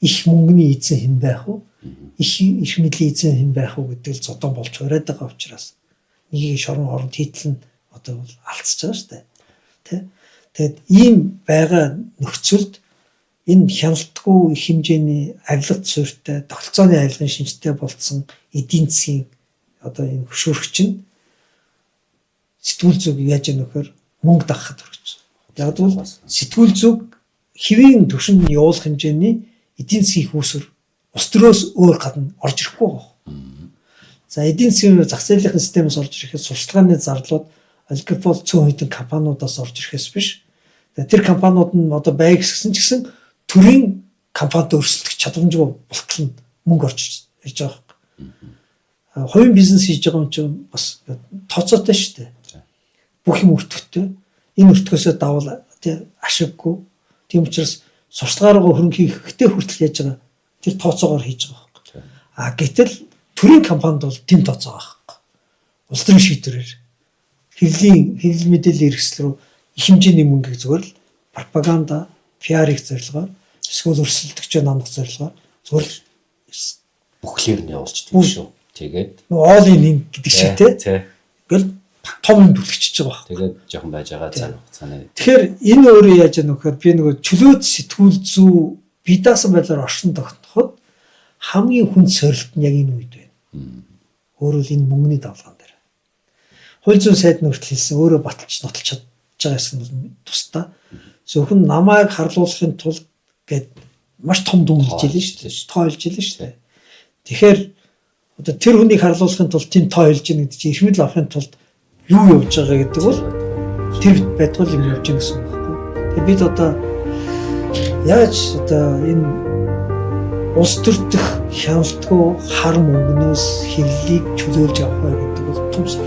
их мөнгөний эзэн хэн байх вэ? Их мэдлийн эзэн хэн байх вэ гэдэг л зодон болж ураад байгаа учраас нэгийг шорон хооронд хийтэл нь одоо бол алдчихж байгаа шүү дээ. Тэ? Тэгэд ийм байгаа нөхцөлд энэ хяналтгүй их хэмжээний авилга суурьтай, тогтолцооны авилгын шинжтэй болцсон эдийн засгийн одоо энэ хөшөөрөгч нь сэтгүүл зүг яаж яах вэ? Мөнгө дагахад хүрэж. Яг бол сэтгүүл зүг хэвийн түвшинд явуулах хэмжээний эдийн засгийн хөөсөр ус төрөөс өөр гадна орж ирэхгүй байна. За эдийн засгийн зах зээлийн системээс орж ирэхэд сурчлагын зарлууд олигопол цөөн хэдэн компаниудаас орж ирэхээс биш. Тэр компаниуд нь одоо байг гэсэн ч гэсэн төрийн компанид өрсөлдөх чадамжгүй болтол нь мөнгө орж ирж байгаа юм. Хувийн бизнес хийж байгаа юм чинь бас тооцоотой шүү дээ. Бүх юм өртөгтэй. Энэ өртгөөсөө давал ашиггүй. Тийм учраас сурчлагаараа хөрөнгө хийхдээ хүртэл яаж байгаа тэр тооцоогоор хийж байгаа байхгүй. Гэтэл төрийн компанид бол тэм тооцоо байгаа байхгүй. Улс төрийн шийдвэрээр хэвлэл мэдээллийн хэрэгсэл рүү их хэмжээний мөнгөийг зүгээр л пропаганда, пиарыг зорилгоор эсвэл өрсөлдөгчөө намдах зорилгоор зүгээр л бүхлээр нь явуулчихдаг шүү. Тэгээд all in гэдэг шиг тий. Ингээл том юм түлхчихэж байгаа байхгүй. Тэгээд жоохон байж байгаа цаг хугацааны. Тэгэхээр энэ өөрөө яаж яах вэ? Би нөгөө чөлөөт сэтгүүл зүй бие даасан байдлаар оршин тогтноход хамгийн хүнд сорилт нь яг энэ үед байна. Өөрөөр энэ мөнгөний давлгаан дээр. Хууль зүйн сайд нь хүртэл хэлсэн өөрөө баталж нотолж чадж байгаа гэсэн тусдаа зөвхөн намайг харлуулахын тулд гээд маш том дүн хэлж илэн шүү дээ. Тоо хэлж илэн шүү дээ. Тэгэхээр одоо тэр хүнийг харлуулахын тулд тийм тоо хэлж ийн гэдэг чинь их мэдл авахын тулд юу явж байгаа гэдэг бол тэр байтгал юм явж байгаа гэсэн үг байхгүй. Тэгэхээр бид одоо яаж одоо энэ улс төрдөх хяналтгүй хар мөнгнөөс хэвлэлийг чөлөөлж авах вэ гэдэг бол том сар.